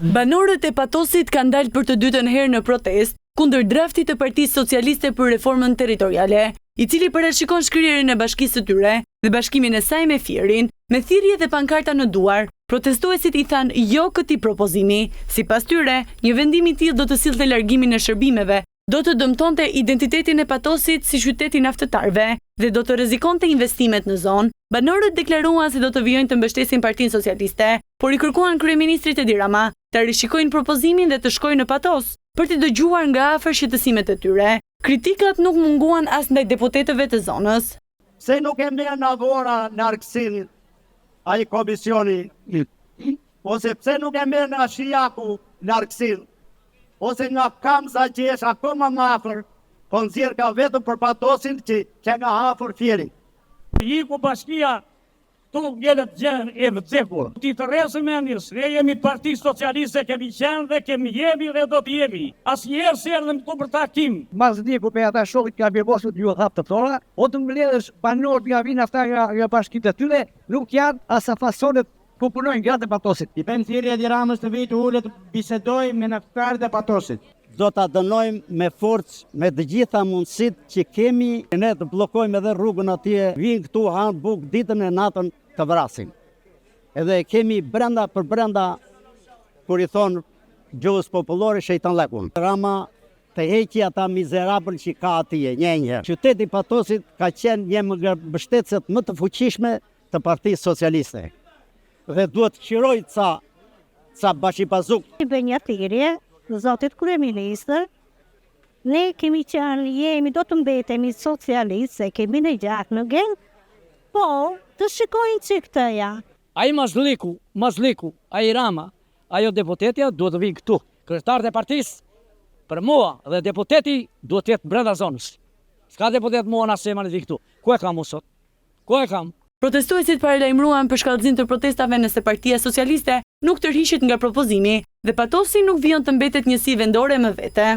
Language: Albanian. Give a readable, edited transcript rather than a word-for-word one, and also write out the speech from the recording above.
Banorët e Patosit kanë dalë për të dytën herë në protest kundër draftit të Partisë Socialiste për reformën territoriale, i cili parashikon shkrirjen e bashkisë së tyre dhe bashkimin e saj me Fierin, me thirrje dhe pankarta në duar. Protestuesit i thanë jo këtij propozimi. Sipas tyre, një vendim i tillë do të sillte largimin e shërbimeve, do të dëmtonte identitetin e Patosit si qyteti naftëtarëve dhe do të rrezikonte investimet në zonë. Banorët deklaruan se do të vijojnë të mbështesin Partinë Socialiste, por i kërkuan kryeministrit Edi Rama të rishikojnë propozimin dhe të shkojnë në Patos për të dëgjuar nga afër shqetësimet e tyre. Kritikat nuk munguan as ndaj deputetëve të zonës. Se nuk e merr në vora largësin ai komisioni, ose pse nuk e merr në Shijaku largësin, ose nga Kamza që është akoma më afër, po nxjerr ka vetëm për Patosin që nga afër Fieri. Iku bashkia tu gjelët gjenë e vëcekur. Ti të resë mendjes, ne jemi Parti Socialiste, kemi qenë dhe kemi jemi dhe do të jemi. Asnjëherë se erdhëm këtu për takim. Mas diku pe ata shokit ka bjebosur ju hap të thola, o të mbledhësh banorët nga vinë ata nga bashkitë e tyre, nuk janë as fasonet ku punojnë gratë e Patosit. I bën thirrje Edi Ramës të vitë ulet bisedojmë me naftarët e Patosit. Do ta dënojmë me forcë, me të gjitha mundësitë që kemi, ne të bllokojmë edhe rrugën atje, vinë këtu hanë buk ditën e natën të vrasin. Edhe kemi brenda për brenda, kur i thonë gjuhës popullore, shejtan lekun. Rama të heqi ata mizerabël që ka atje, njëherë. Qyteti Patosit ka qenë një nga mbështetësit më të fuqishme të Partisë Socialiste. Dhe duhet qiroj ca bashkipazuk. I bën një thirrje zotit kryeministër, ne jemi do të mbetemi socialistë, se kemi në gjatë në geng, po të shikojnë që këtëja. Ai Mazliku, ai Rama, ajo deputetja duhet të vinë këtu. Kryetarët e partisë, për mua dhe deputeti duhet të jetë brenda zonës. S'ka deputet mua në asema në vi këtu. Ku e kam unë sot? Ku e kam? Protestuesit paralajmëruan për shkallëzim të protestave nëse Partia Socialiste nuk tërhiqet nga propozimi dhe Patosi nuk vijon të mbetet njësi vendore më vete.